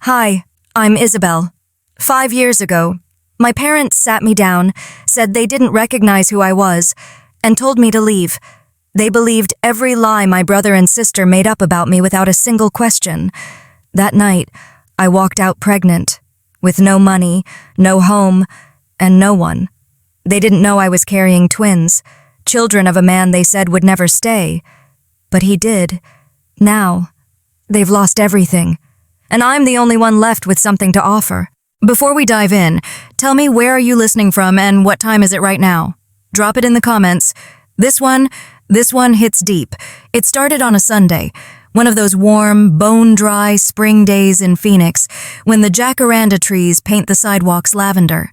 Hi, I'm Isabel. 5 years ago, my parents sat me down, said they didn't recognize who I was, and told me to leave. They believed every lie my brother and sister made up about me without a single question. That night, I walked out pregnant, with no money, no home, and no one. They didn't know I was carrying twins, children of a man they said would never stay. But he did. Now, they've lost everything, and I'm the only one left with something to offer. Before we dive in, tell me where are you listening from and what time is it right now? Drop it in the comments. This one hits deep. It started on a Sunday, one of those warm, bone-dry spring days in Phoenix, when the jacaranda trees paint the sidewalks lavender.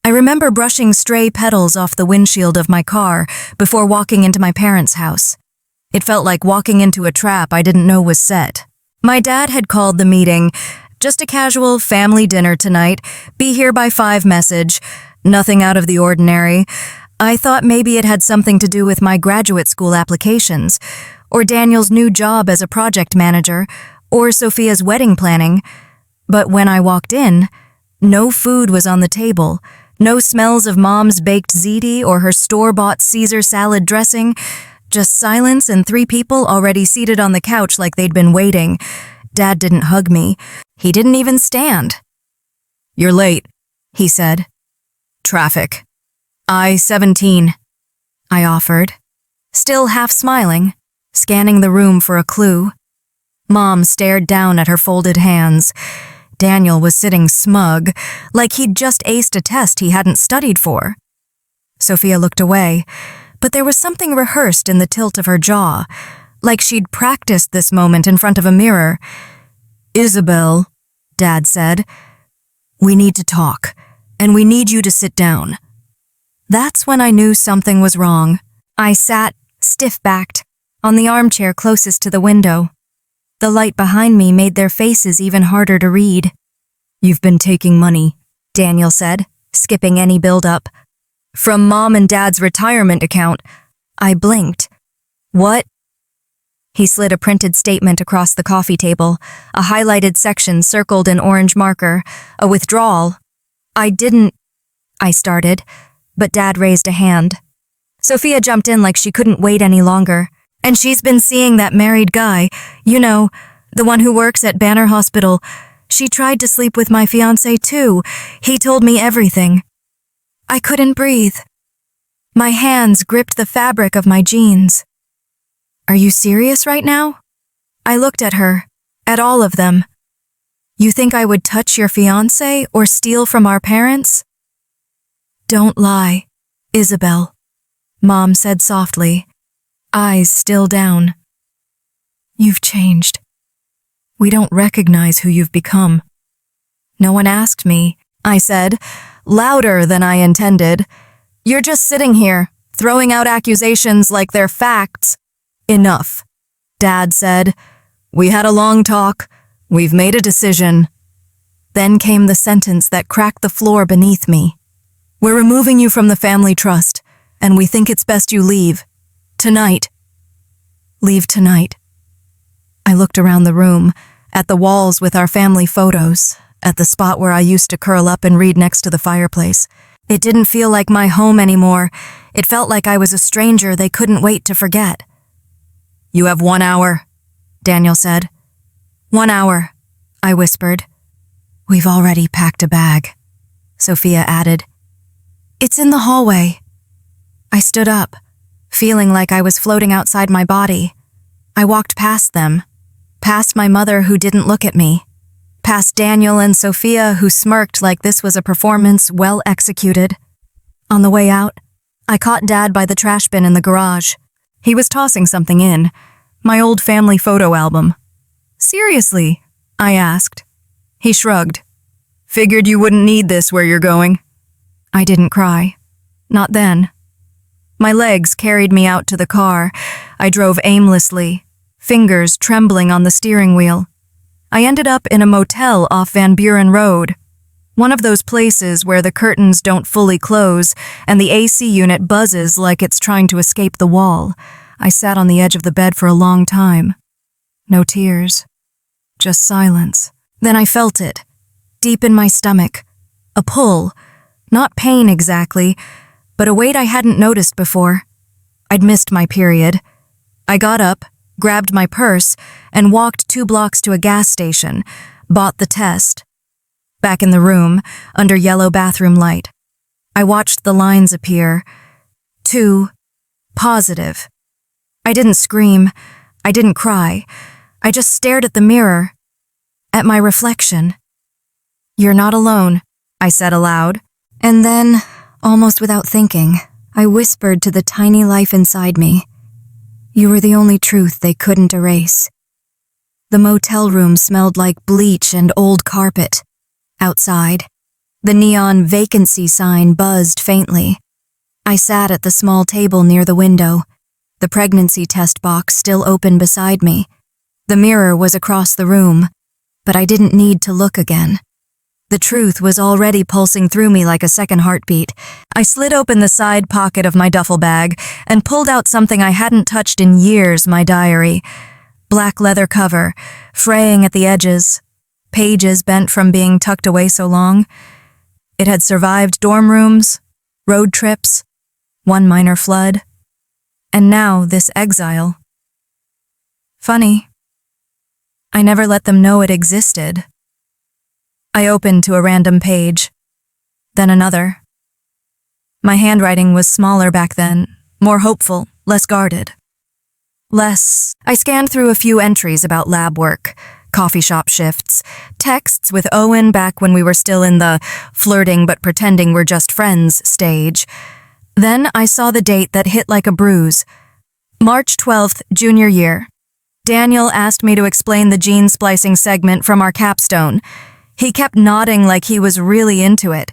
I remember brushing stray petals off the windshield of my car before walking into my parents' house. It felt like walking into a trap I didn't know was set. My dad had called the meeting, just a casual family dinner tonight, be here by 5 message, nothing out of the ordinary. I thought maybe it had something to do with my graduate school applications, or Daniel's new job as a project manager, or Sophia's wedding planning. But when I walked in, no food was on the table, no smells of Mom's baked ziti or her store-bought Caesar salad dressing, just silence and 3 people already seated on the couch like they'd been waiting. Dad didn't hug me. He didn't even stand. "You're late," he said. "Traffic." I-17, I offered, still half smiling, scanning the room for a clue. Mom stared down at her folded hands. Daniel was sitting smug, like he'd just aced a test he hadn't studied for. Sophia looked away, but there was something rehearsed in the tilt of her jaw, like she'd practiced this moment in front of a mirror. "Isabel," Dad said, "we need to talk, and we need you to sit down." That's when I knew something was wrong. I sat, stiff-backed, on the armchair closest to the window. The light behind me made their faces even harder to read. "You've been taking money," Daniel said, skipping any build-up. "From Mom and Dad's retirement account." I blinked. "What?" He slid a printed statement across the coffee table, a highlighted section circled in orange marker, a withdrawal. I started, but Dad raised a hand. Sophia jumped in like she couldn't wait any longer. "And she's been seeing that married guy, you know, the one who works at Banner Hospital. She tried to sleep with my fiancé too. He told me everything." I couldn't breathe. My hands gripped the fabric of my jeans. "Are you serious right now?" I looked at her, at all of them. "You think I would touch your fiancé or steal from our parents?" "Don't lie, Isabel," Mom said softly, eyes still down. "You've changed. We don't recognize who you've become." "No one asked me," I said, louder than I intended. "You're just sitting here, throwing out accusations like they're facts." "Enough," Dad said. "We had a long talk. We've made a decision." Then came the sentence that cracked the floor beneath me. "We're removing you from the family trust, and we think it's best you leave. Tonight." "Leave tonight." I looked around the room, at the walls with our family photos, at the spot where I used to curl up and read next to the fireplace. It didn't feel like my home anymore. It felt like I was a stranger they couldn't wait to forget. "You have 1 hour," Daniel said. "1 hour," I whispered. "We've already packed a bag," Sophia added. "It's in the hallway." I stood up, feeling like I was floating outside my body. I walked past them, past my mother who didn't look at me, past Daniel and Sophia who smirked like this was a performance well executed. On the way out, I caught Dad by the trash bin in the garage. He was tossing something in, my old family photo album. "Seriously?" I asked. He shrugged. "Figured you wouldn't need this where you're going." I didn't cry. Not then. My legs carried me out to the car. I drove aimlessly, fingers trembling on the steering wheel. I ended up in a motel off Van Buren Road, one of those places where the curtains don't fully close and the AC unit buzzes like it's trying to escape the wall. I sat on the edge of the bed for a long time. No tears, just silence. Then I felt it, deep in my stomach. A pull. Not pain exactly, but a weight I hadn't noticed before. I'd missed my period. I got up, grabbed my purse, and walked 2 blocks to a gas station, bought the test. Back in the room, under yellow bathroom light, I watched the lines appear. 2, positive. I didn't scream. I didn't cry. I just stared at the mirror, at my reflection. "You're not alone," I said aloud. And then, almost without thinking, I whispered to the tiny life inside me, "You were the only truth they couldn't erase." The motel room smelled like bleach and old carpet. Outside, the neon vacancy sign buzzed faintly. I sat at the small table near the window, the pregnancy test box still open beside me. The mirror was across the room, but I didn't need to look again. The truth was already pulsing through me like a second heartbeat. I slid open the side pocket of my duffel bag and pulled out something I hadn't touched in years, my diary. Black leather cover, fraying at the edges, pages bent from being tucked away so long. It had survived dorm rooms, road trips, one minor flood, and now this exile. Funny. I never let them know it existed. I opened to a random page, then another. My handwriting was smaller back then, more hopeful, less guarded. I scanned through a few entries about lab work, coffee shop shifts, texts with Owen back when we were still in the flirting but pretending we're just friends stage. Then I saw the date that hit like a bruise. March 12th, junior year. Daniel asked me to explain the gene splicing segment from our capstone. He kept nodding like he was really into it.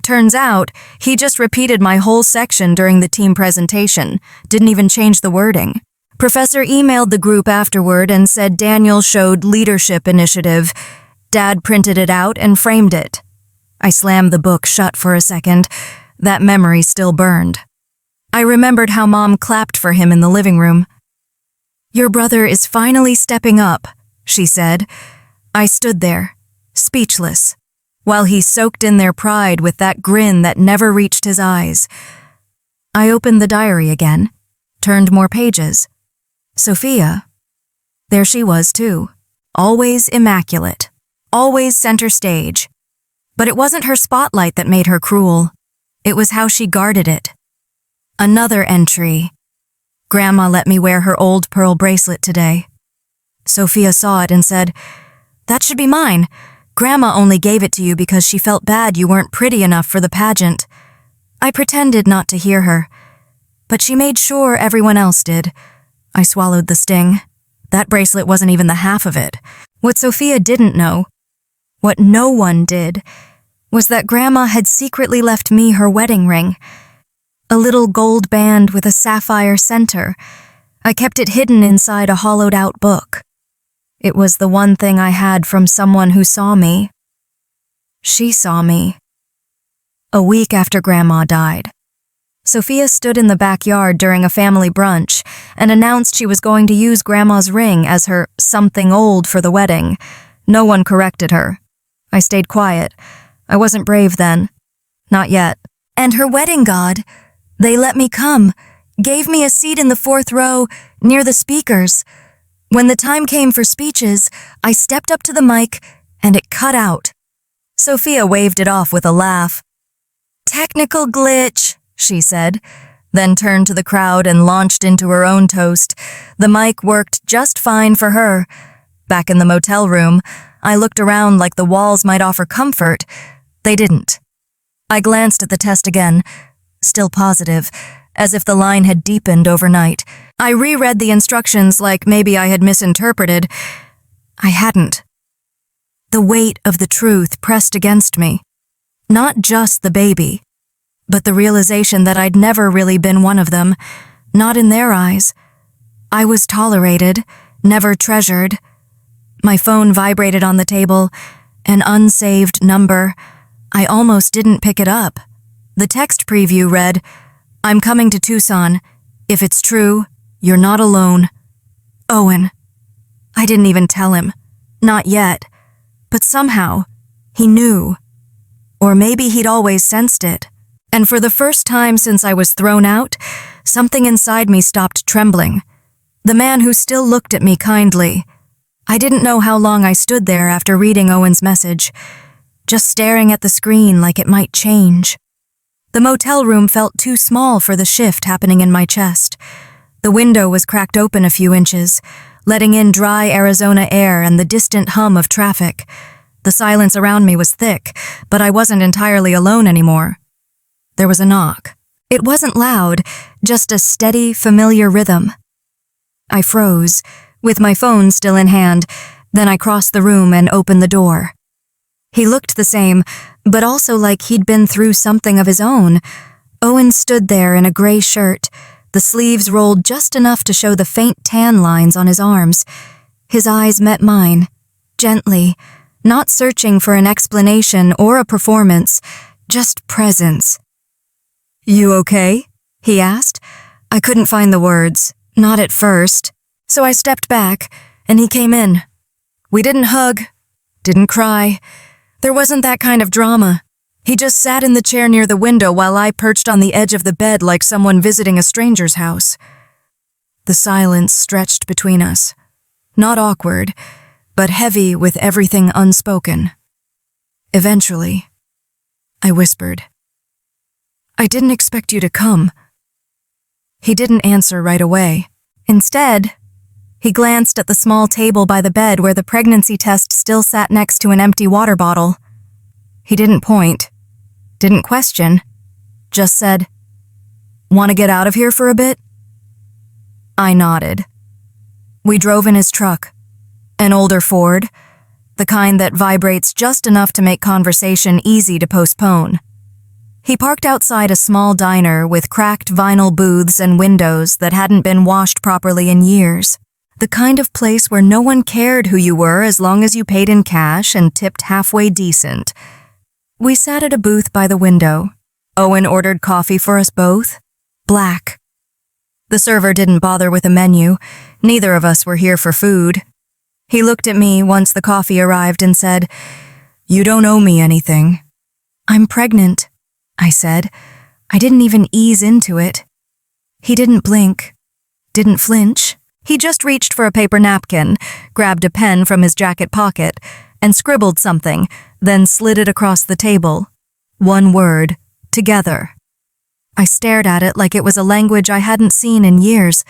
Turns out, he just repeated my whole section during the team presentation, didn't even change the wording. Professor emailed the group afterward and said Daniel showed leadership initiative. Dad printed it out and framed it. I slammed the book shut for a second. That memory still burned. I remembered how Mom clapped for him in the living room. "Your brother is finally stepping up," she said. I stood there, speechless, while he soaked in their pride with that grin that never reached his eyes. I opened the diary again, turned more pages. Sophia. There she was, too. Always immaculate. Always center stage. But it wasn't her spotlight that made her cruel. It was how she guarded it. Another entry. Grandma let me wear her old pearl bracelet today. Sophia saw it and said, "That should be mine. Grandma only gave it to you because she felt bad you weren't pretty enough for the pageant." I pretended not to hear her, but she made sure everyone else did. I swallowed the sting. That bracelet wasn't even the half of it. What Sophia didn't know, what no one did, was that Grandma had secretly left me her wedding ring. A little gold band with a sapphire center. I kept it hidden inside a hollowed-out book. It was the one thing I had from someone who saw me. She saw me. A week after Grandma died, Sophia stood in the backyard during a family brunch and announced she was going to use Grandma's ring as her something old for the wedding. No one corrected her. I stayed quiet. I wasn't brave then. Not yet. And her wedding god, they let me come, gave me a seat in the 4th row near the speakers. When the time came for speeches, I stepped up to the mic and it cut out. Sophia waved it off with a laugh. "Technical glitch," she said, then turned to the crowd and launched into her own toast. The mic worked just fine for her. Back in the motel room, I looked around like the walls might offer comfort. They didn't. I glanced at the test again, still positive, as if the line had deepened overnight. I reread the instructions like maybe I had misinterpreted. I hadn't. The weight of the truth pressed against me. Not just the baby, but the realization that I'd never really been one of them, not in their eyes. I was tolerated, never treasured. My phone vibrated on the table, an unsaved number. I almost didn't pick it up. The text preview read, "I'm coming to Tucson. If it's true, you're not alone. Owen." I didn't even tell him. Not yet. But somehow, he knew. Or maybe he'd always sensed it. And for the first time since I was thrown out, something inside me stopped trembling. The man who still looked at me kindly. I didn't know how long I stood there after reading Owen's message, just staring at the screen like it might change. The motel room felt too small for the shift happening in my chest. The window was cracked open a few inches, letting in dry Arizona air and the distant hum of traffic. The silence around me was thick, but I wasn't entirely alone anymore. There was a knock. It wasn't loud, just a steady, familiar rhythm. I froze, with my phone still in hand, then I crossed the room and opened the door. He looked the same, but also like he'd been through something of his own. Owen stood there in a gray shirt, the sleeves rolled just enough to show the faint tan lines on his arms. His eyes met mine, gently, not searching for an explanation or a performance, just presence. "You okay?" he asked. I couldn't find the words, not at first, so I stepped back, and he came in. We didn't hug, didn't cry. There wasn't that kind of drama. He just sat in the chair near the window while I perched on the edge of the bed like someone visiting a stranger's house. The silence stretched between us, not awkward, but heavy with everything unspoken. Eventually, I whispered, "I didn't expect you to come." He didn't answer right away. Instead, he glanced at the small table by the bed where the pregnancy test still sat next to an empty water bottle. He didn't point, didn't question, just said, "Want to get out of here for a bit?" I nodded. We drove in his truck, an older Ford, the kind that vibrates just enough to make conversation easy to postpone. He parked outside a small diner with cracked vinyl booths and windows that hadn't been washed properly in years. The kind of place where no one cared who you were as long as you paid in cash and tipped halfway decent. We sat at a booth by the window. Owen ordered coffee for us both, black. The server didn't bother with a menu. Neither of us were here for food. He looked at me once the coffee arrived and said, "You don't owe me anything." "I'm pregnant," I said. I didn't even ease into it. He didn't blink, didn't flinch. He just reached for a paper napkin, grabbed a pen from his jacket pocket, and scribbled something, then slid it across the table. One word, together. I stared at it like it was a language I hadn't seen in years.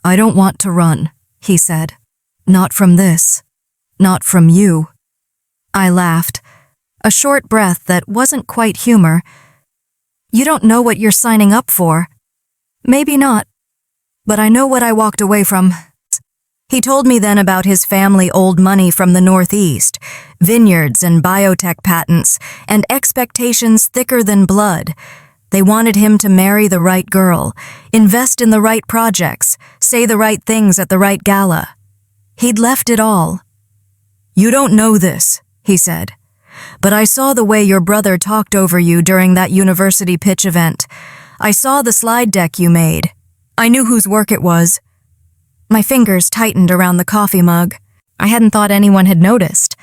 "I don't want to run," he said. "Not from this. Not from you." I laughed, a short breath that wasn't quite humor. "You don't know what you're signing up for." "Maybe not, but I know what I walked away from." He told me then about his family old money from the Northeast, vineyards and biotech patents, and expectations thicker than blood. They wanted him to marry the right girl, invest in the right projects, say the right things at the right gala. He'd left it all. "You don't know this," he said, "but I saw the way your brother talked over you during that university pitch event. I saw the slide deck you made. I knew whose work it was." My fingers tightened around the coffee mug. I hadn't thought anyone had noticed.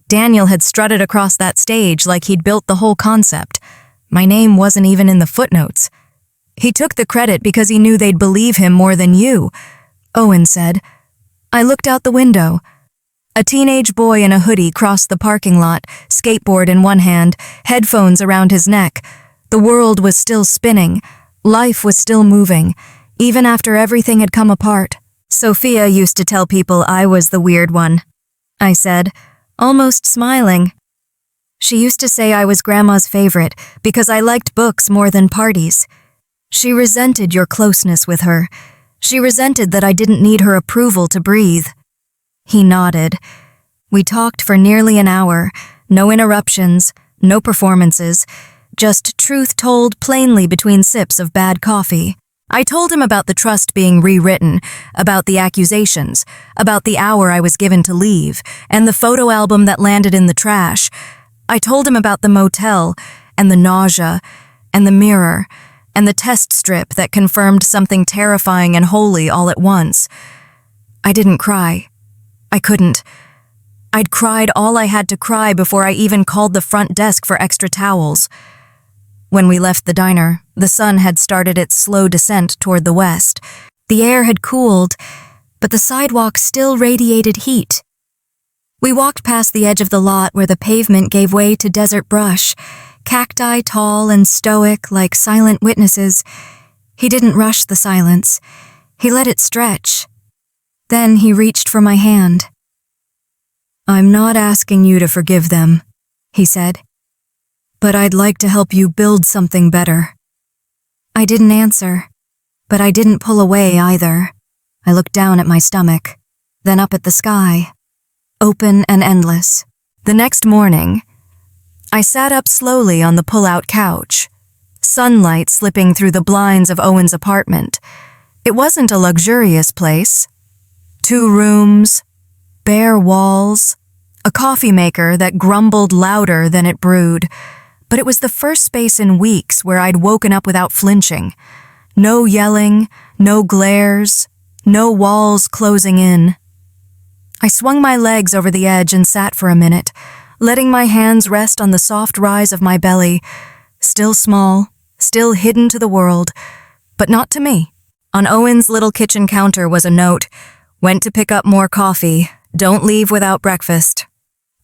Daniel had strutted across that stage like he'd built the whole concept. My name wasn't even in the footnotes. "He took the credit because he knew they'd believe him more than you," Owen said. I looked out the window. A teenage boy in a hoodie crossed the parking lot, skateboard in one hand, headphones around his neck. The world was still spinning. Life was still moving, even after everything had come apart. "Sophia used to tell people I was the weird one," I said, almost smiling. "She used to say I was Grandma's favorite because I liked books more than parties. She resented your closeness with her. She resented that I didn't need her approval to breathe." He nodded. We talked for nearly an hour, no interruptions, no performances, just truth told plainly between sips of bad coffee. I told him about the trust being rewritten, about the accusations, about the hour I was given to leave, and the photo album that landed in the trash. I told him about the motel, and the nausea, and the mirror, and the test strip that confirmed something terrifying and holy all at once. I didn't cry. I couldn't. I'd cried all I had to cry before I even called the front desk for extra towels. When we left the diner, the sun had started its slow descent toward the west. The air had cooled, but the sidewalk still radiated heat. We walked past the edge of the lot where the pavement gave way to desert brush, cacti tall and stoic like silent witnesses. He didn't rush the silence. He let it stretch. Then he reached for my hand. "I'm not asking you to forgive them," he said, "but I'd like to help you build something better." I didn't answer, but I didn't pull away either. I looked down at my stomach, then up at the sky, open and endless. The next morning, I sat up slowly on the pull-out couch, sunlight slipping through the blinds of Owen's apartment. It wasn't a luxurious place. 2 rooms, bare walls, a coffee maker that grumbled louder than it brewed, but it was the first space in weeks where I'd woken up without flinching. No yelling, no glares, no walls closing in. I swung my legs over the edge and sat for a minute, letting my hands rest on the soft rise of my belly, still small, still hidden to the world, but not to me. On Owen's little kitchen counter was a note, "Went to pick up more coffee. Don't leave without breakfast."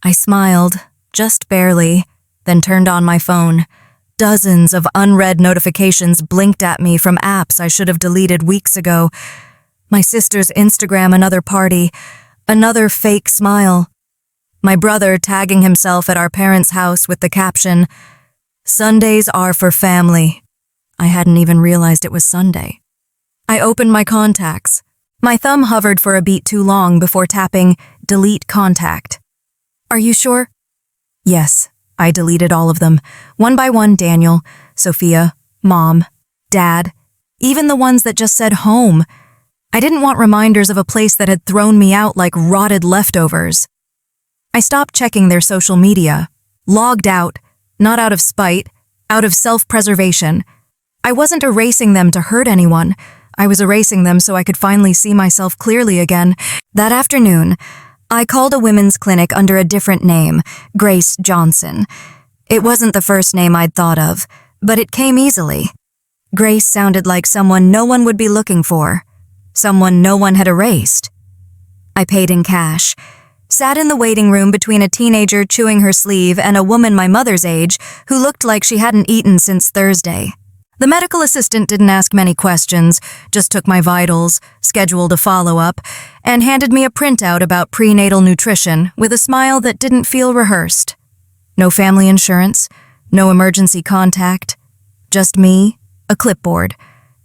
I smiled, just barely, then turned on my phone. Dozens of unread notifications blinked at me from apps I should have deleted weeks ago. My sister's Instagram, another party, another fake smile. My brother tagging himself at our parents' house with the caption, "Sundays are for family." I hadn't even realized it was Sunday. I opened my contacts. My thumb hovered for a beat too long before tapping delete contact. "Are you sure?" Yes, I deleted all of them. One by one, Daniel, Sophia, Mom, Dad, even the ones that just said home. I didn't want reminders of a place that had thrown me out like rotted leftovers. I stopped checking their social media, logged out, not out of spite, out of self-preservation. I wasn't erasing them to hurt anyone. I was erasing them so I could finally see myself clearly again. That afternoon, I called a women's clinic under a different name, Grace Johnson. It wasn't the first name I'd thought of, but it came easily. Grace sounded like someone no one would be looking for, someone no one had erased. I paid in cash, sat in the waiting room between a teenager chewing her sleeve and a woman my mother's age who looked like she hadn't eaten since Thursday. The medical assistant didn't ask many questions, just took my vitals, scheduled a follow-up, and handed me a printout about prenatal nutrition with a smile that didn't feel rehearsed. No family insurance, no emergency contact, just me, a clipboard,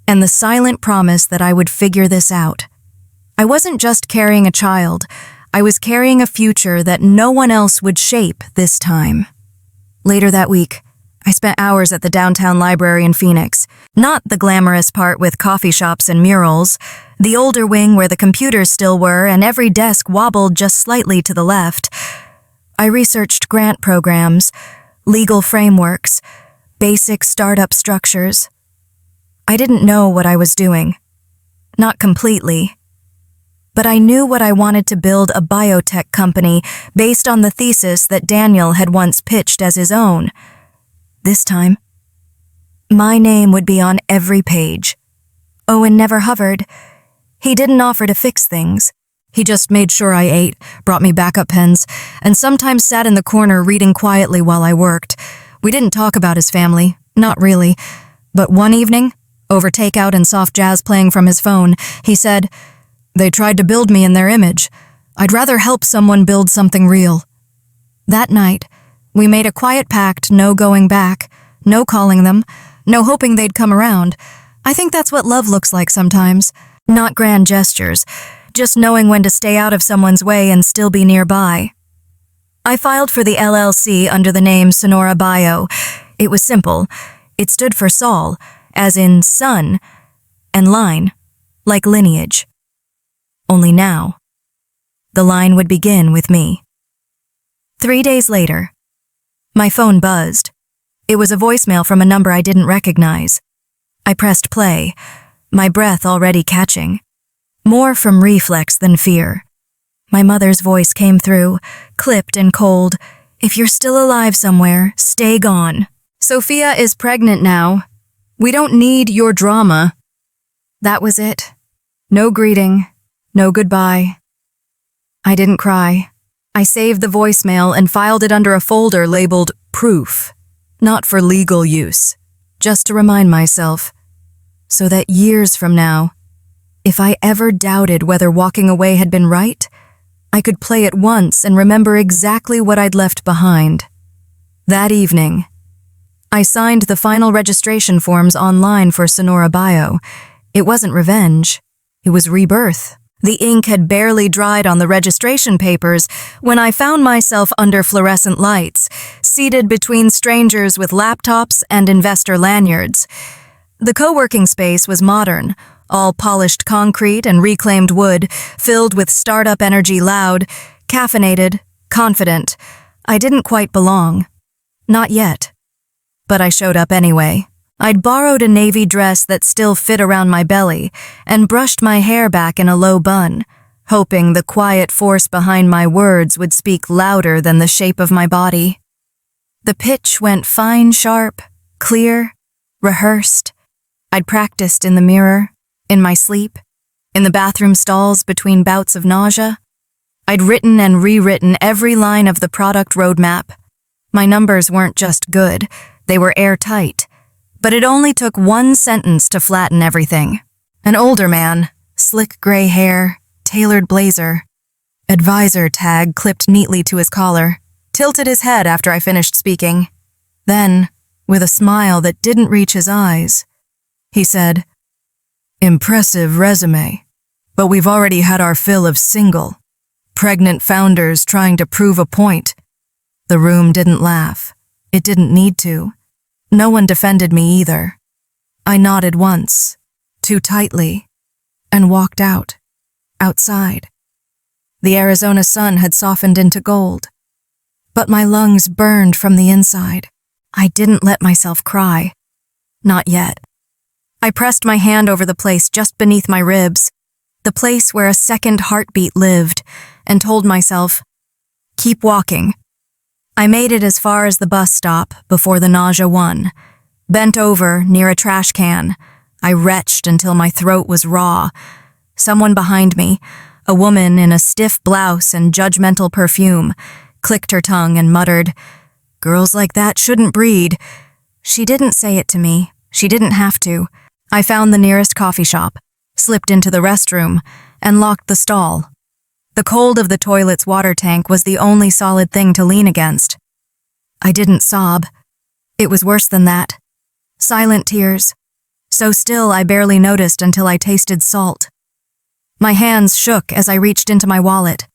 and the silent promise that I would figure this out. I wasn't just carrying a child, I was carrying a future that no one else would shape this time. Later that week, I spent hours at the downtown library in Phoenix. Not the glamorous part with coffee shops and murals, the older wing where the computers still were and every desk wobbled just slightly to the left. I researched grant programs, legal frameworks, basic startup structures. I didn't know what I was doing. Not completely. But I knew what I wanted to build a biotech company based on the thesis that Daniel had once pitched as his own. This time, my name would be on every page. Owen never hovered. He didn't offer to fix things. He just made sure I ate, brought me backup pens, and sometimes sat in the corner reading quietly while I worked. We didn't talk about his family, not really. But one evening, over takeout and soft jazz playing from his phone, he said, "They tried to build me in their image. I'd rather help someone build something real." That night, we made a quiet pact, no going back, no calling them, no hoping they'd come around. I think that's what love looks like sometimes. Not grand gestures, just knowing when to stay out of someone's way and still be nearby. I filed for the LLC under the name Sonora Bio. It was simple. It stood for Sol, as in son, and line, like lineage. Only now, the line would begin with me. 3 days later, my phone buzzed. It was a voicemail from a number I didn't recognize. I pressed play, my breath already catching. More from reflex than fear. My mother's voice came through, clipped and cold. If you're still alive somewhere, stay gone. Sophia is pregnant now. We don't need your drama. That was it. No greeting, no goodbye. I didn't cry. I saved the voicemail and filed it under a folder labeled Proof, not for legal use, just to remind myself, so that years from now, if I ever doubted whether walking away had been right, I could play it once and remember exactly what I'd left behind. That evening, I signed the final registration forms online for Sonora Bio. It wasn't revenge. It was rebirth. The ink had barely dried on the registration papers when I found myself under fluorescent lights, seated between strangers with laptops and investor lanyards. The co-working space was modern, all polished concrete and reclaimed wood, filled with startup energy, loud, caffeinated, confident. I didn't quite belong. Not yet. But I showed up anyway. I'd borrowed a navy dress that still fit around my belly and brushed my hair back in a low bun, hoping the quiet force behind my words would speak louder than the shape of my body. The pitch went fine, sharp, clear, rehearsed. I'd practiced in the mirror, in my sleep, in the bathroom stalls between bouts of nausea. I'd written and rewritten every line of the product roadmap. My numbers weren't just good, they were airtight. But it only took one sentence to flatten everything. An older man, slick gray hair, tailored blazer, advisor tag clipped neatly to his collar, tilted his head after I finished speaking. Then, with a smile that didn't reach his eyes, he said, "Impressive resume, but we've already had our fill of single, pregnant founders trying to prove a point." The room didn't laugh. It didn't need to. No one defended me either. I nodded once, too tightly, and walked out, outside. The Arizona sun had softened into gold, but my lungs burned from the inside. I didn't let myself cry. Not yet. I pressed my hand over the place just beneath my ribs, the place where a second heartbeat lived, and told myself, "Keep walking." I made it as far as the bus stop before the nausea won. Bent over near a trash can, I retched until my throat was raw. Someone behind me, a woman in a stiff blouse and judgmental perfume, clicked her tongue and muttered, "Girls like that shouldn't breed." She didn't say it to me. She didn't have to. I found the nearest coffee shop, slipped into the restroom, and locked the stall. The cold of the toilet's water tank was the only solid thing to lean against. I didn't sob. It was worse than that. Silent tears. So still I barely noticed until I tasted salt. My hands shook as I reached into my wallet.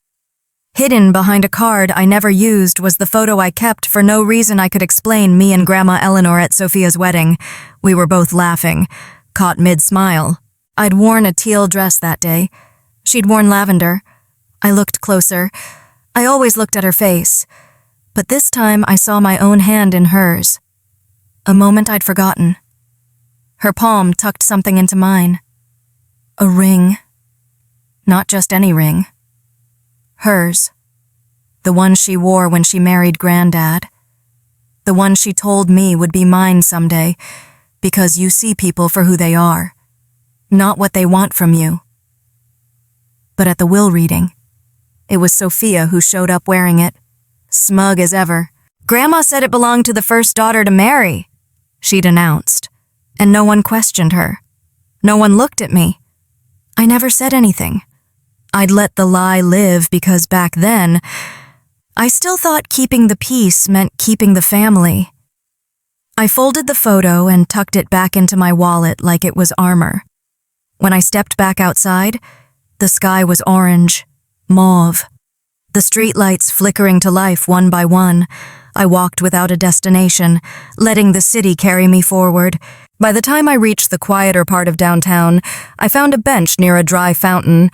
Hidden behind a card I never used was the photo I kept for no reason I could explain, me and Grandma Eleanor at Sophia's wedding. We were both laughing, caught mid-smile. I'd worn a teal dress that day. She'd worn lavender. I looked closer. I always looked at her face. But this time I saw my own hand in hers. A moment I'd forgotten. Her palm tucked something into mine. A ring. Not just any ring. Hers. The one she wore when she married Granddad. The one she told me would be mine someday, because you see people for who they are, not what they want from you. But at the will reading, it was Sophia who showed up wearing it, smug as ever. "Grandma said it belonged to the first daughter to marry," she'd announced, and no one questioned her. No one looked at me. I never said anything. I'd let the lie live because back then, I still thought keeping the peace meant keeping the family. I folded the photo and tucked it back into my wallet like it was armor. When I stepped back outside, the sky was orange, mauve. The streetlights flickering to life one by one. I walked without a destination, letting the city carry me forward. By the time I reached the quieter part of downtown, I found a bench near a dry fountain.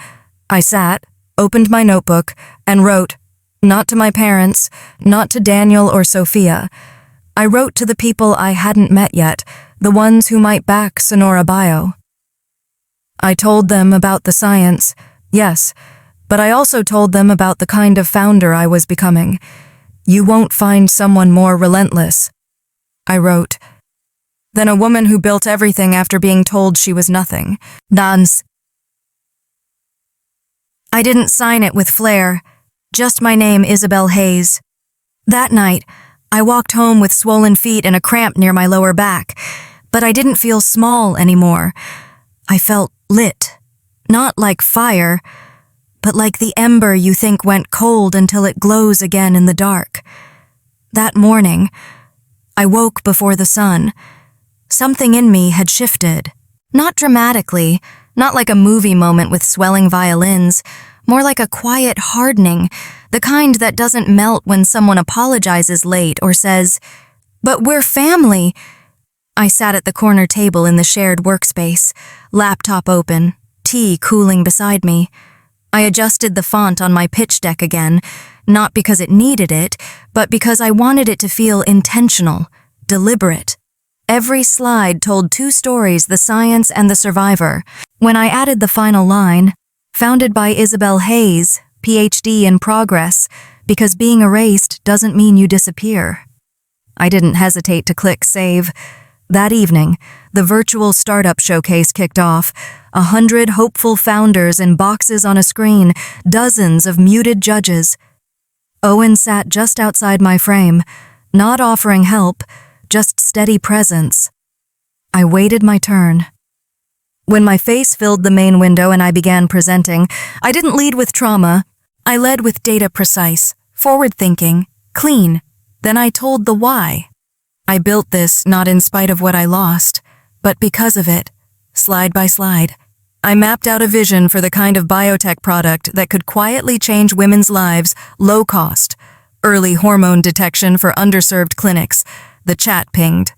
I sat, opened my notebook, and wrote, not to my parents, not to Daniel or Sophia. I wrote to the people I hadn't met yet, the ones who might back Sonora Bio. I told them about the science, yes, But I also told them about the kind of founder I was becoming. You won't find someone more relentless, I wrote, than a woman who built everything after being told she was nothing. Nans. I didn't sign it with flair, just my name, Isabel Hayes. That night, I walked home with swollen feet and a cramp near my lower back, but I didn't feel small anymore. I felt lit, not like fire, but like the ember you think went cold until it glows again in the dark. That morning, I woke before the sun. Something in me had shifted. Not dramatically, not like a movie moment with swelling violins, more like a quiet hardening, the kind that doesn't melt when someone apologizes late or says, "But we're family." I sat at the corner table in the shared workspace, laptop open, tea cooling beside me. I adjusted the font on my pitch deck again, not because it needed it, but because I wanted it to feel intentional, deliberate. Every slide told two stories, the science and the survivor. When I added the final line, founded by Isabel Hayes, PhD in progress, because being erased doesn't mean you disappear. I didn't hesitate to click save. That evening, the virtual startup showcase kicked off. 100 hopeful founders in boxes on a screen, dozens of muted judges. Owen sat just outside my frame, not offering help, just steady presence. I waited my turn. When my face filled the main window and I began presenting, I didn't lead with trauma. I led with data precise, forward-thinking, clean. Then I told the why. I built this not in spite of what I lost, but because of it, slide by slide. I mapped out a vision for the kind of biotech product that could quietly change women's lives, low cost. Early hormone detection for underserved clinics. The chat pinged.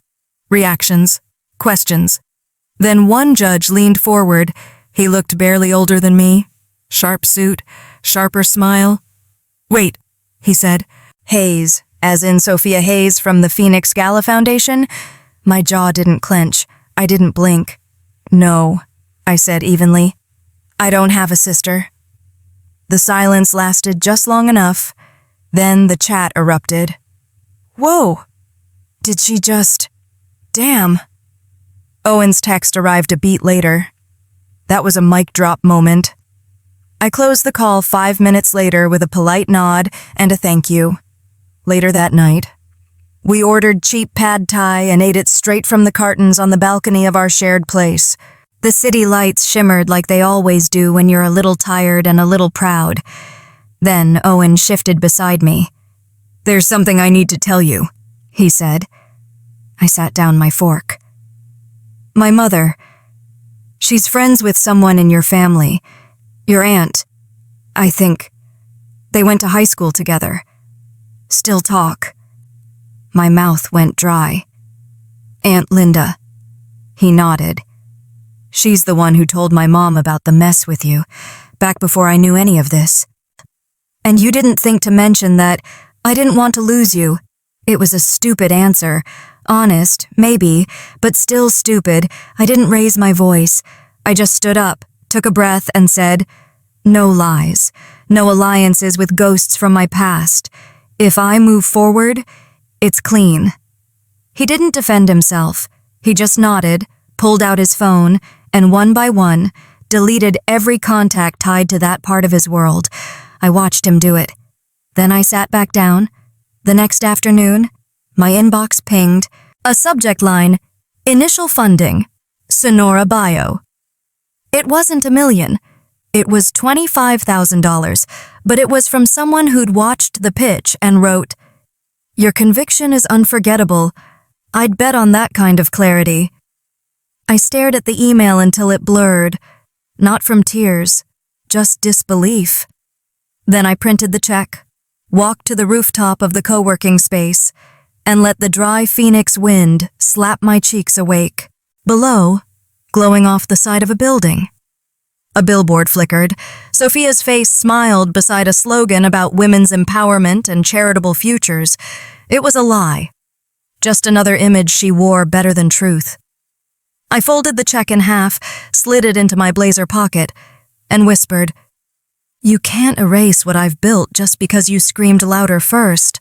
Reactions. Questions. Then one judge leaned forward. He looked barely older than me. Sharp suit, sharper smile. "Wait," he said. "Hayes, as in Sophia Hayes from the Phoenix Gala Foundation?" My jaw didn't clench. I didn't blink. "No," I said evenly. "I don't have a sister." The silence lasted just long enough. Then the chat erupted. "Whoa! Did she just... Damn." Owen's text arrived a beat later. That was a mic drop moment. I closed the call 5 minutes later with a polite nod and a thank you. Later that night, we ordered cheap pad thai and ate it straight from the cartons on the balcony of our shared place. The city lights shimmered like they always do when you're a little tired and a little proud. Then Owen shifted beside me. "There's something I need to tell you," he said. I sat down my fork. "My mother. She's friends with someone in your family. Your aunt, I think. They went to high school together. Still talk." My mouth went dry. "Aunt Linda." He nodded. "She's the one who told my mom about the mess with you, back before I knew any of this. And you didn't think to mention that I didn't want to lose you." It was a stupid answer. Honest, maybe, but still stupid. I didn't raise my voice. I just stood up, took a breath, and said, "No lies, no alliances with ghosts from my past. If I move forward, it's clean." He didn't defend himself. He just nodded, pulled out his phone, and one by one, deleted every contact tied to that part of his world. I watched him do it. Then I sat back down. The next afternoon, my inbox pinged, a subject line, "Initial funding, Sonora Bio." It wasn't $1 million. It was $25,000, but it was from someone who'd watched the pitch and wrote, "Your conviction is unforgettable. I'd bet on that kind of clarity." I stared at the email until it blurred, not from tears, just disbelief. Then I printed the check, walked to the rooftop of the co-working space, and let the dry Phoenix wind slap my cheeks awake. Below, glowing off the side of a building, a billboard flickered. Sophia's face smiled beside a slogan about women's empowerment and charitable futures. It was a lie. Just another image she wore better than truth. I folded the check in half, slid it into my blazer pocket, and whispered, You can't erase what I've built just because you screamed louder first.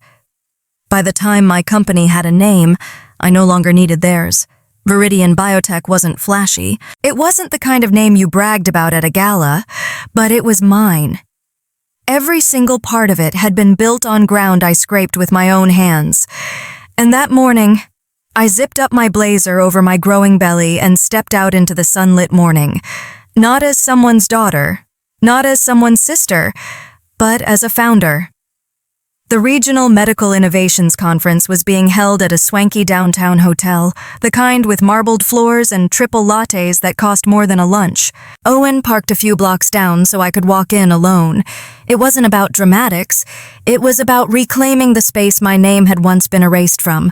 By the time my company had a name, I no longer needed theirs. Viridian Biotech wasn't flashy. It wasn't the kind of name you bragged about at a gala, but it was mine. Every single part of it had been built on ground I scraped with my own hands. And that morning, I zipped up my blazer over my growing belly and stepped out into the sunlit morning, not as someone's daughter, not as someone's sister, but as a founder. The Regional Medical Innovations Conference was being held at a swanky downtown hotel, the kind with marbled floors and triple lattes that cost more than a lunch. Owen parked a few blocks down so I could walk in alone. It wasn't about dramatics. It was about reclaiming the space my name had once been erased from.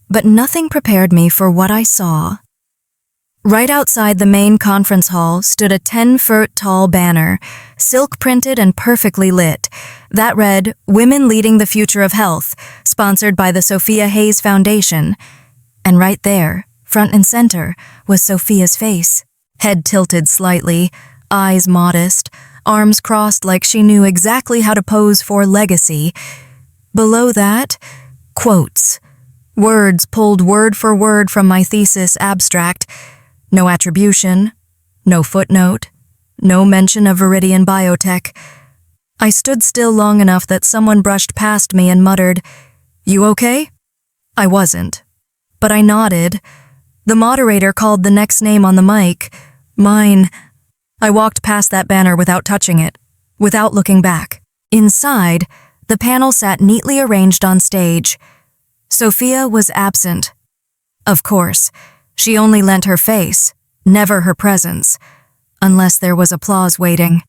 But nothing prepared me for what I saw. Right outside the main conference hall stood a 10-foot-tall banner, silk-printed and perfectly lit, that read, "Women Leading the Future of Health," sponsored by the Sophia Hayes Foundation. And right there, front and center, was Sophia's face, head tilted slightly, eyes modest, arms crossed like she knew exactly how to pose for legacy. Below that, quotes, words pulled word for word from my thesis abstract. No attribution, no footnote, no mention of Viridian Biotech. I stood still long enough that someone brushed past me and muttered, "You okay?" I wasn't, but I nodded. The moderator called the next name on the mic, mine. I walked past that banner without touching it, without looking back. Inside, the panel sat neatly arranged on stage. Sophia was absent. Of course, she only lent her face, never her presence, unless there was applause waiting.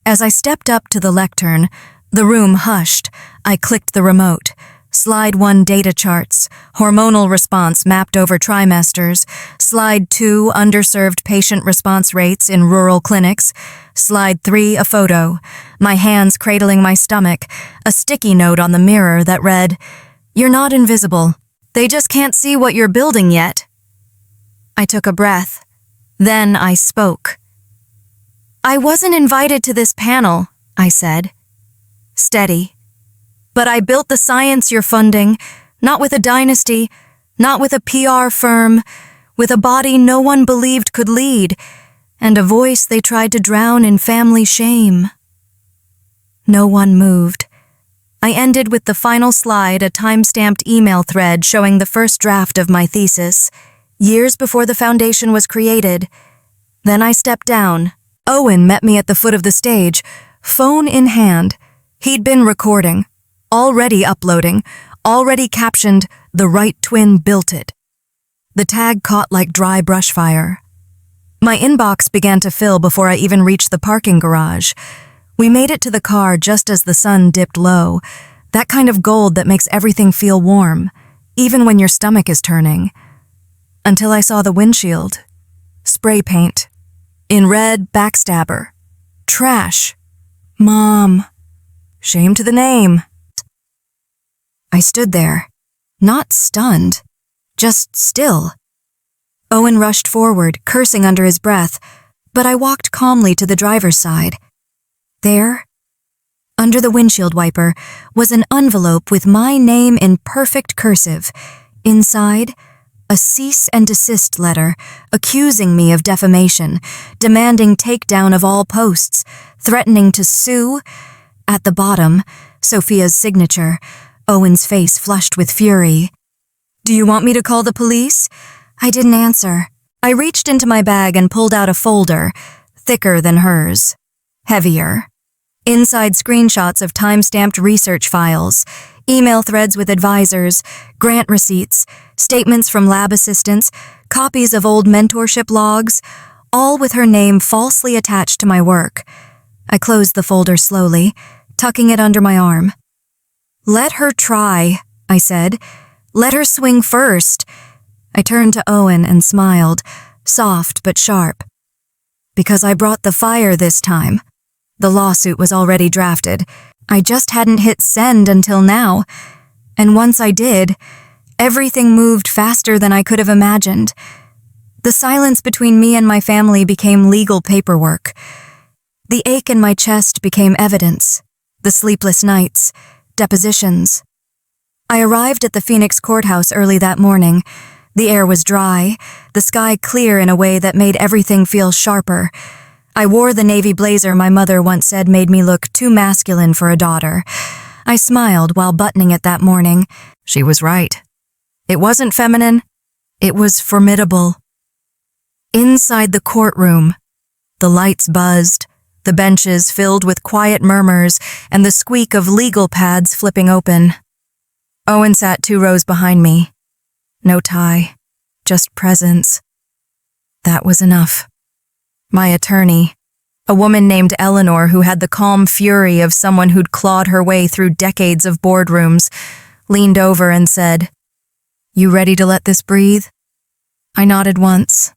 As I stepped up to the lectern, the room hushed. I clicked the remote. Slide 1 data charts, hormonal response mapped over trimesters. Slide 2 underserved patient response rates in rural clinics. Slide 3 a photo, my hands cradling my stomach, a sticky note on the mirror that read, "You're not invisible. They just can't see what you're building yet." I took a breath. Then I spoke. "I wasn't invited to this panel," I said. Steady. "But I built the science you're funding, not with a dynasty, not with a PR firm, with a body no one believed could lead, and a voice they tried to drown in family shame." No one moved. I ended with the final slide, a time-stamped email thread showing the first draft of my thesis, years before the foundation was created. Then I stepped down. Owen met me at the foot of the stage, phone in hand. He'd been recording, already uploading, already captioned, "The right twin built it." The tag caught like dry brush fire. My inbox began to fill before I even reached the parking garage. We made it to the car just as the sun dipped low, that kind of gold that makes everything feel warm, even when your stomach is turning. Until I saw the windshield. Spray paint. In red, backstabber. Trash. Mom. Shame to the name. I stood there, not stunned, just still. Owen rushed forward, cursing under his breath, but I walked calmly to the driver's side. There, under the windshield wiper, was an envelope with my name in perfect cursive. Inside, a cease and desist letter, accusing me of defamation, demanding takedown of all posts, threatening to sue. At the bottom, Sophia's signature, Owen's face flushed with fury. "Do you want me to call the police?" I didn't answer. I reached into my bag and pulled out a folder, thicker than hers, heavier. Inside screenshots of time-stamped research files, email threads with advisors, grant receipts, statements from lab assistants, copies of old mentorship logs, all with her name falsely attached to my work. I closed the folder slowly, tucking it under my arm. "Let her try," I said. "Let her swing first." I turned to Owen and smiled, soft but sharp. "Because I brought the fire this time." The lawsuit was already drafted. I just hadn't hit send until now. And once I did, everything moved faster than I could have imagined. The silence between me and my family became legal paperwork. The ache in my chest became evidence. The sleepless nights, depositions. I arrived at the Phoenix courthouse early that morning. The air was dry, the sky clear in a way that made everything feel sharper. I wore the navy blazer my mother once said made me look too masculine for a daughter. I smiled while buttoning it that morning. She was right. It wasn't feminine. It was formidable. Inside the courtroom, the lights buzzed, the benches filled with quiet murmurs, and the squeak of legal pads flipping open. Owen sat 2 rows behind me. No tie, just presence. That was enough. My attorney, a woman named Eleanor who had the calm fury of someone who'd clawed her way through decades of boardrooms, leaned over and said, "You ready to let this breathe?" I nodded once.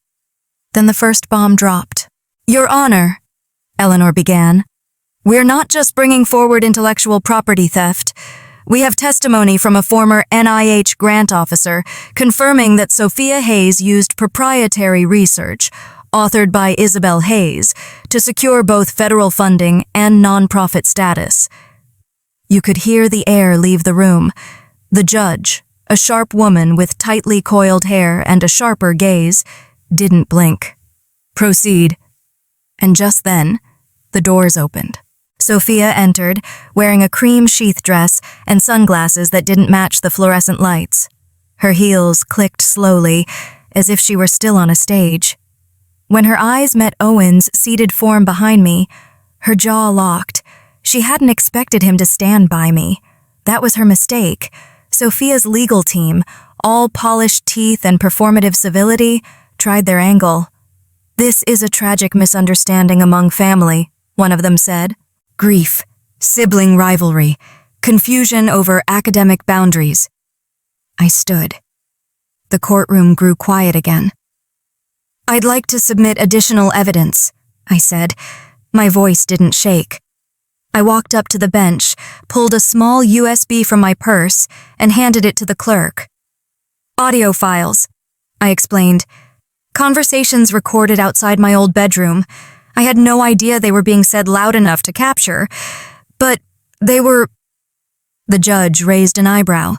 Then the first bomb dropped. "Your Honor," Eleanor began, "we're not just bringing forward intellectual property theft. We have testimony from a former NIH grant officer confirming that Sophia Hayes used proprietary research, authored by Isabel Hayes, to secure both federal funding and nonprofit status." You could hear the air leave the room. The judge, a sharp woman with tightly coiled hair and a sharper gaze, didn't blink. "Proceed." And just then, the doors opened. Sophia entered, wearing a cream sheath dress and sunglasses that didn't match the fluorescent lights. Her heels clicked slowly, as if she were still on a stage. When her eyes met Owen's seated form behind me, her jaw locked. She hadn't expected him to stand by me. That was her mistake. Sophia's legal team, all polished teeth and performative civility, tried their angle. "This is a tragic misunderstanding among family," one of them said. "Grief, sibling rivalry, confusion over academic boundaries." I stood. The courtroom grew quiet again. "I'd like to submit additional evidence," I said. My voice didn't shake. I walked up to the bench, pulled a small USB from my purse, and handed it to the clerk. "Audio files," I explained. "Conversations recorded outside my old bedroom. I had no idea they were being said loud enough to capture, but they were—" The judge raised an eyebrow.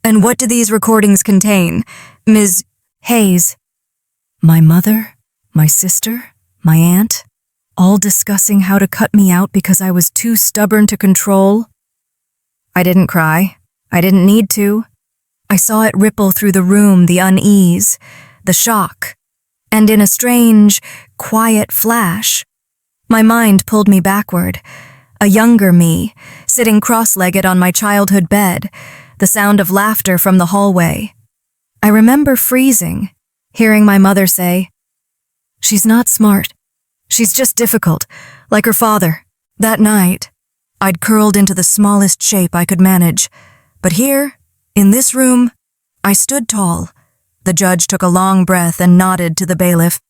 "And what do these recordings contain, Ms. Hayes?" My mother, my sister, my aunt, all discussing how to cut me out because I was too stubborn to control. I didn't cry. I didn't need to. I saw it ripple through the room, the unease, the shock, and in a strange, quiet flash, my mind pulled me backward, a younger me, sitting cross-legged on my childhood bed, the sound of laughter from the hallway. I remember freezing, hearing my mother say, "She's not smart. She's just difficult, like her father." That night, I'd curled into the smallest shape I could manage, but here, in this room, I stood tall. The judge took a long breath and nodded to the bailiff.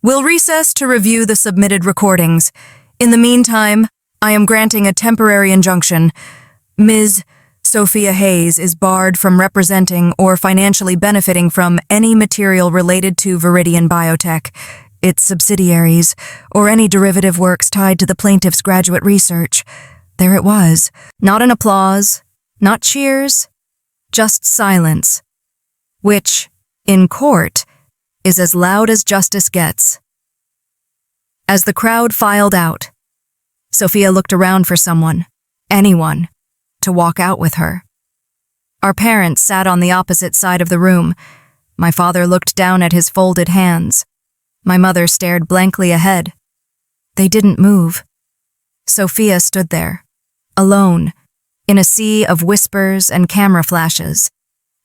"We'll recess to review the submitted recordings. In the meantime, I am granting a temporary injunction. Ms. Sophia Hayes is barred from representing or financially benefiting from any material related to Viridian Biotech, its subsidiaries, or any derivative works tied to the plaintiff's graduate research." There it was. Not an applause, not cheers, just silence, which, in court, is as loud as justice gets. As the crowd filed out, Sophia looked around for someone, anyone, to walk out with her. Our parents sat on the opposite side of the room. My father looked down at his folded hands. My mother stared blankly ahead. They didn't move. Sophia stood there, alone, in a sea of whispers and camera flashes.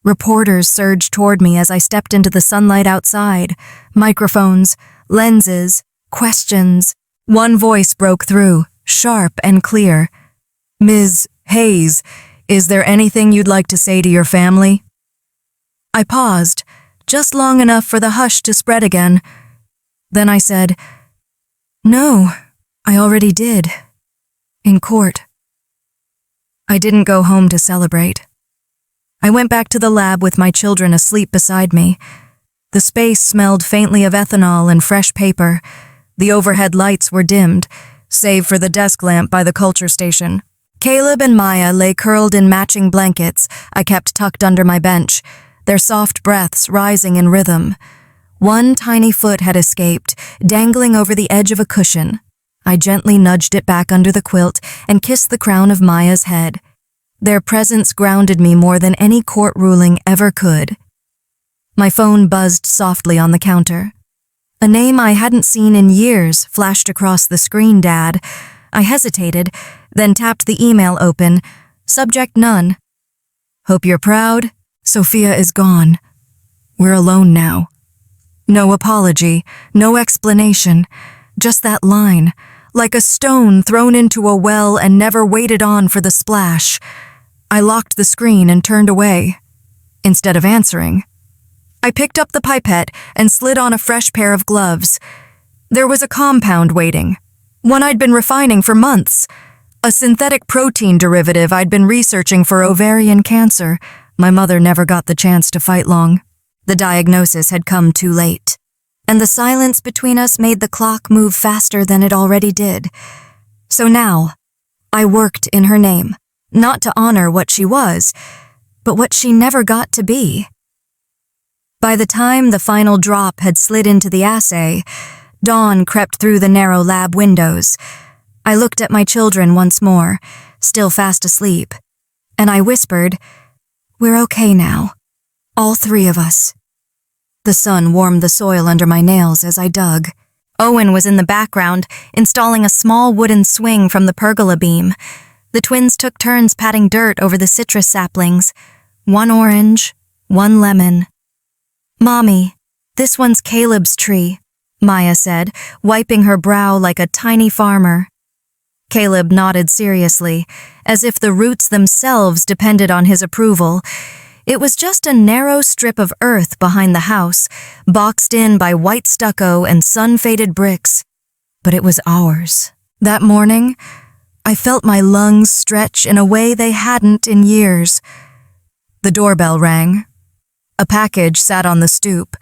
Reporters surged toward me as I stepped into the sunlight outside. Microphones, lenses, questions. One voice broke through, sharp and clear. "Ms. Hayes, is there anything you'd like to say to your family?" I paused, just long enough for the hush to spread again. Then I said, "No, I already did. In court." I didn't go home to celebrate. I went back to the lab with my children asleep beside me. The space smelled faintly of ethanol and fresh paper. The overhead lights were dimmed. save for the desk lamp by the culture station. Caleb and Maya lay curled in matching blankets I kept tucked under my bench, their soft breaths rising in rhythm. One tiny foot had escaped, dangling over the edge of a cushion. I gently nudged it back under the quilt and kissed the crown of Maya's head. Their presence grounded me more than any court ruling ever could. My phone buzzed softly on the counter. A name I hadn't seen in years flashed across the screen, Dad. I hesitated, then tapped the email open. Subject none. Hope you're proud. Sophia is gone. We're alone now. No apology, no explanation, just that line, like a stone thrown into a well and never waited on for the splash. I locked the screen and turned away. Instead of answering, I picked up the pipette and slid on a fresh pair of gloves. There was a compound waiting, one I'd been refining for months, a synthetic protein derivative I'd been researching for ovarian cancer. My mother never got the chance to fight long. The diagnosis had come too late, and the silence between us made the clock move faster than it already did. So now, I worked in her name, not to honor what she was, but what she never got to be. By the time the final drop had slid into the assay, dawn crept through the narrow lab windows. I looked at my children once more, still fast asleep, and I whispered, "We're okay now, all three of us." The sun warmed the soil under my nails as I dug. Owen was in the background, installing a small wooden swing from the pergola beam. The twins took turns patting dirt over the citrus saplings, one orange, one lemon. "Mommy, this one's Caleb's tree," Maya said, wiping her brow like a tiny farmer. Caleb nodded seriously, as if the roots themselves depended on his approval. It was just a narrow strip of earth behind the house, boxed in by white stucco and sun-faded bricks. But it was ours. That morning, I felt my lungs stretch in a way they hadn't in years. The doorbell rang. A package sat on the stoop.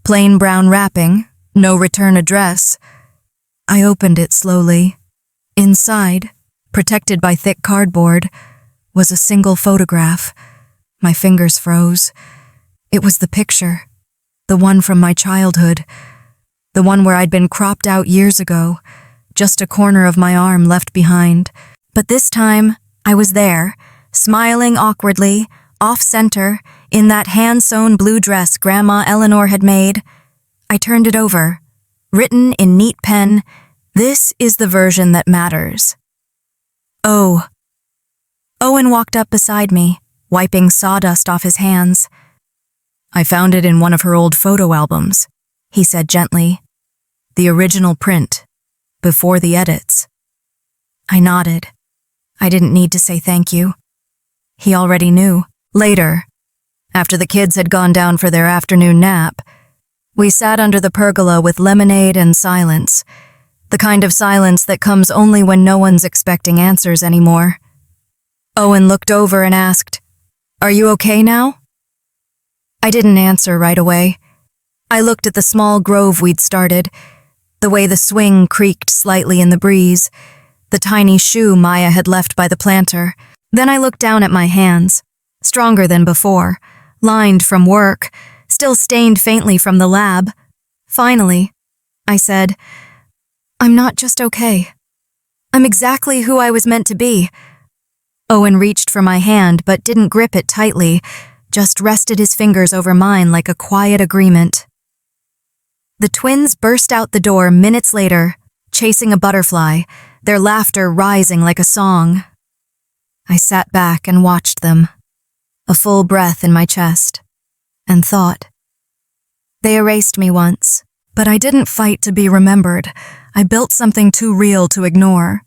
Plain brown wrapping, no return address. I opened it slowly. Inside, protected by thick cardboard, was a single photograph. My fingers froze. It was the picture, the one from my childhood, the one where I'd been cropped out years ago, just a corner of my arm left behind. But this time, I was there, smiling awkwardly, off-center, in that hand-sewn blue dress Grandma Eleanor had made. I turned it over, written in neat pen, "This is the version that matters." Oh. Owen walked up beside me, wiping sawdust off his hands. "I found it in one of her old photo albums," he said gently. "The original print, before the edits." I nodded. I didn't need to say thank you. He already knew. Later, after the kids had gone down for their afternoon nap, we sat under the pergola with lemonade and silence, the kind of silence that comes only when no one's expecting answers anymore. Owen looked over and asked, "Are you okay now?" I didn't answer right away. I looked at the small grove we'd started, the way the swing creaked slightly in the breeze, the tiny shoe Maya had left by the planter. Then I looked down at my hands, stronger than before, lined from work, still stained faintly from the lab. Finally, I said, "I'm not just okay. I'm exactly who I was meant to be." Owen reached for my hand but didn't grip it tightly, just rested his fingers over mine like a quiet agreement. The twins burst out the door minutes later, chasing a butterfly, their laughter rising like a song. I sat back and watched them, a full breath in my chest, and thought. They erased me once, but I didn't fight to be remembered. I built something too real to ignore.